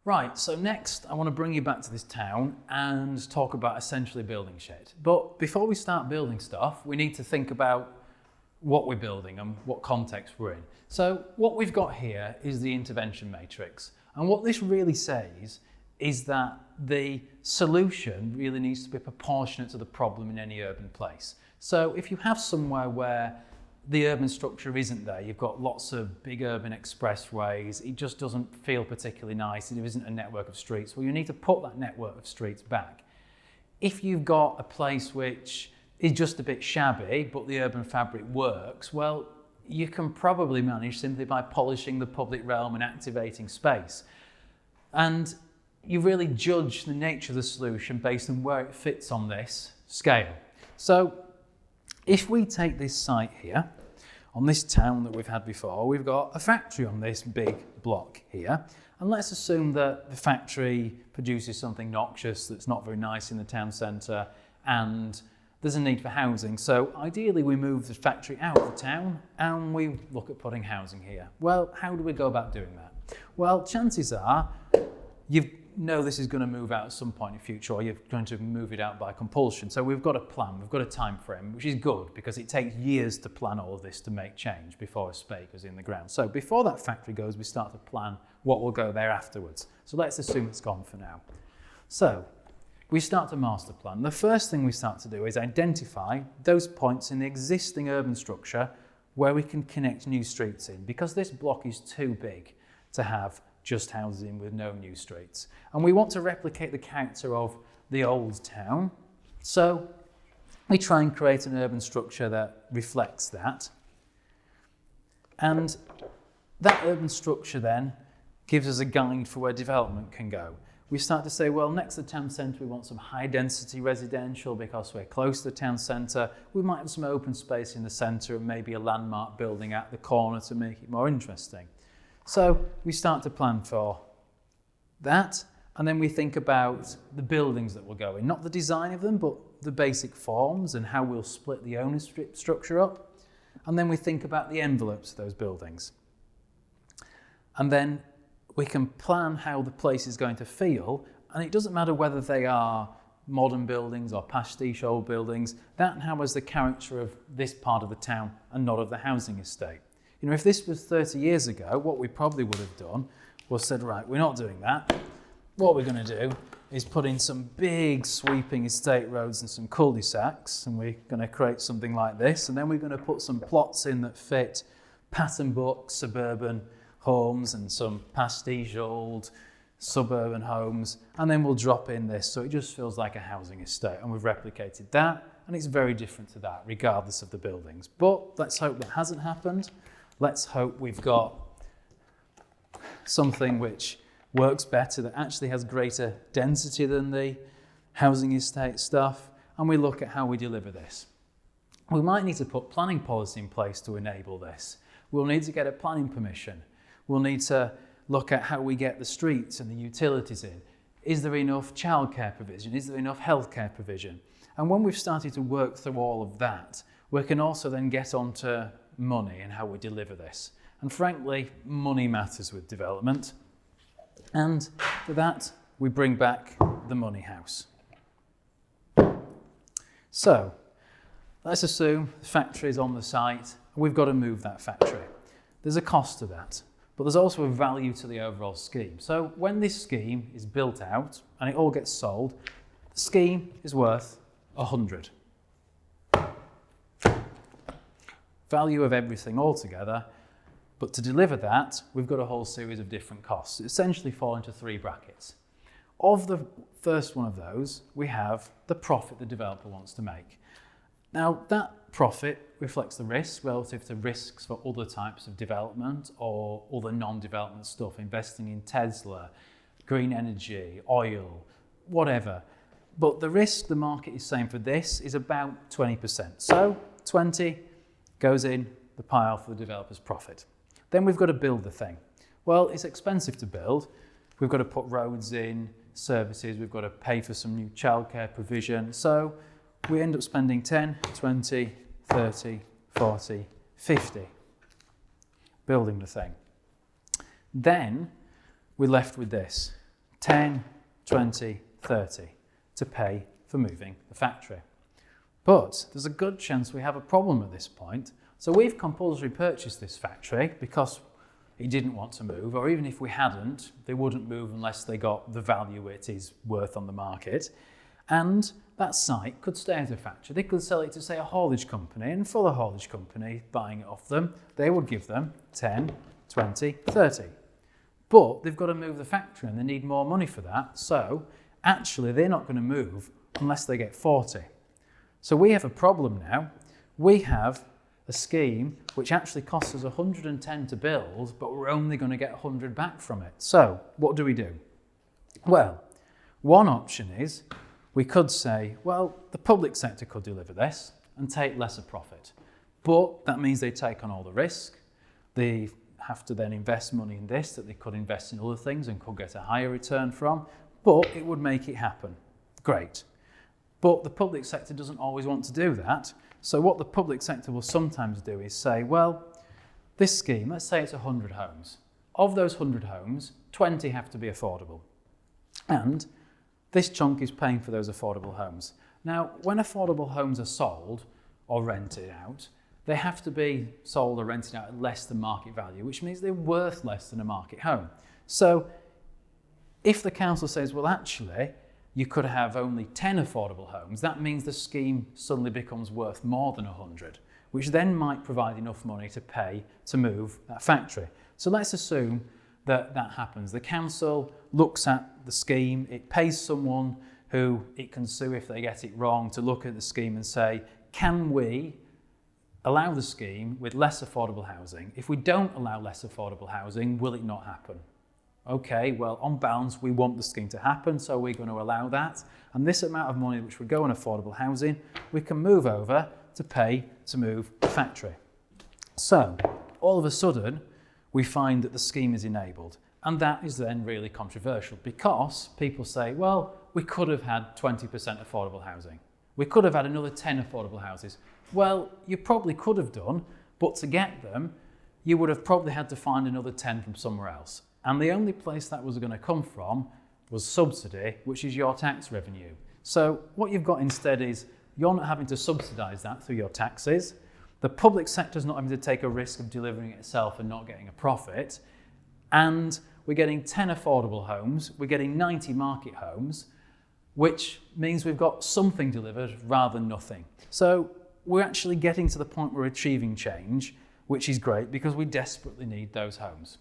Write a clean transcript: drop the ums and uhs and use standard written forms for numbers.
Right, so next I want to bring you back to this town and talk about essentially building shit. But before we start building stuff, we need to think about what we're building and what context we're in. So what we've got here is the intervention matrix. And what this really says is that the solution really needs to be proportionate to the problem in any urban place. So if you have somewhere where the urban structure isn't there, you've got lots of big urban expressways, it just doesn't feel particularly nice, there isn't a network of streets, well, you need to put that network of streets back. If you've got a place which is just a bit shabby, but the urban fabric works, well, you can probably manage simply by polishing the public realm and activating space. And you really judge the nature of the solution based on where it fits on this scale. So if we take this site here, on this town that we've had before, we've got a factory on this big block here. And let's assume that the factory produces something noxious that's not very nice in the town centre, and there's a need for housing. So ideally we move the factory out of the town and we look at putting housing here. Well, how do we go about doing that? Well, chances are you know this is going to move out at some point in the future, or you're going to move it out by compulsion. So we've got a plan, we've got a time frame, which is good because it takes years to plan all of this to make change before a spade goes in the ground. So before that factory goes, we start to plan what will go there afterwards. So let's assume it's gone for now. So we start to master plan. The first thing we start to do is identify those points in the existing urban structure where we can connect new streets in, because this block is too big to have just housing with no new streets. And we want to replicate the character of the old town. So we try and create an urban structure that reflects that. And that urban structure then gives us a guide for where development can go. We start to say, well, next to the town centre, we want some high density residential because we're close to the town centre. We might have some open space in the centre and maybe a landmark building at the corner to make it more interesting. So we start to plan for that, and then we think about the buildings that will go in, not the design of them, but the basic forms and how we'll split the ownership structure up. And then we think about the envelopes of those buildings. And then we can plan how the place is going to feel, and it doesn't matter whether they are modern buildings or pastiche old buildings, that now has the character of this part of the town and not of the housing estate. You know, if this was 30 years ago, what we probably would have done was said, right, we're not doing that. What we're going to do is put in some big sweeping estate roads and some cul-de-sacs, and we're going to create something like this, and then we're going to put some plots in that fit pattern book suburban homes and some pastiche old suburban homes, and then we'll drop in this, so it just feels like a housing estate, and we've replicated that, and it's very different to that, regardless of the buildings. But let's hope that hasn't happened. Let's hope we've got something which works better, that actually has greater density than the housing estate stuff, and we look at how we deliver this. We might need to put planning policy in place to enable this. We'll need to get a planning permission. We'll need to look at how we get the streets and the utilities in. Is there enough childcare provision? Is there enough healthcare provision? And when we've started to work through all of that, we can also then get onto money and how we deliver this. And frankly, money matters with development. And for that, we bring back the money house. So let's assume the factory is on the site. We've got to move that factory. There's a cost to that, but there's also a value to the overall scheme. So when this scheme is built out and it all gets sold, the scheme is worth 100. Value of everything altogether, but to deliver that, we've got a whole series of different costs. It essentially fall into three brackets. Of the first one of those, we have the profit the developer wants to make. Now, that profit reflects the risk relative to risks for other types of development or other non-development stuff, investing in Tesla, green energy, oil, whatever. But the risk the market is saying for this is about 20%. So 20 goes in the pile for the developer's profit. Then we've got to build the thing. Well, it's expensive to build. We've got to put roads in, services, we've got to pay for some new childcare provision. So we end up spending 10, 20, 30, 40, 50 building the thing. Then we're left with this. 10, 20, 30 to pay for moving the factory. But there's a good chance we have a problem at this point. So we've compulsory purchased this factory because he didn't want to move, or even if we hadn't, they wouldn't move unless they got the value it is worth on the market. And that site could stay as a factory. They could sell it to, say, a haulage company, and for the haulage company buying it off them, they would give them 10, 20, 30. But they've got to move the factory and they need more money for that. So actually they're not going to move unless they get 40. So we have a problem now. We have a scheme which actually costs us 110 to build, but we're only going to get 100 back from it. So what do we do? Well, one option is we could say, well, the public sector could deliver this and take lesser profit. But that means they take on all the risk. They have to then invest money in this that they could invest in other things and could get a higher return from, but it would make it happen. Great. But the public sector doesn't always want to do that. So what the public sector will sometimes do is say, well, this scheme, let's say it's 100 homes. Of those 100 homes, 20 have to be affordable. And this chunk is paying for those affordable homes. Now, when affordable homes are sold or rented out, they have to be sold or rented out at less than market value, which means they're worth less than a market home. So if the council says, well, actually, you could have only 10 affordable homes, that means the scheme suddenly becomes worth more than 100, which then might provide enough money to pay to move that factory. So let's assume that that happens. The council looks at the scheme, it pays someone who it can sue if they get it wrong to look at the scheme and say, can we allow the scheme with less affordable housing? If we don't allow less affordable housing, will it not happen? Okay, well, on balance, we want the scheme to happen, so we're going to allow that. And this amount of money which would go on affordable housing, we can move over to pay to move the factory. So, all of a sudden, we find that the scheme is enabled. And that is then really controversial because people say, well, we could have had 20% affordable housing. We could have had another 10 affordable houses. Well, you probably could have done, but to get them, you would have probably had to find another 10 from somewhere else. And the only place that was going to come from was subsidy, which is your tax revenue. So what you've got instead is you're not having to subsidise that through your taxes. The public sector's not having to take a risk of delivering it itself and not getting a profit. And we're getting 10 affordable homes, we're getting 90 market homes, which means we've got something delivered rather than nothing. So we're actually getting to the point where we're achieving change, which is great because we desperately need those homes.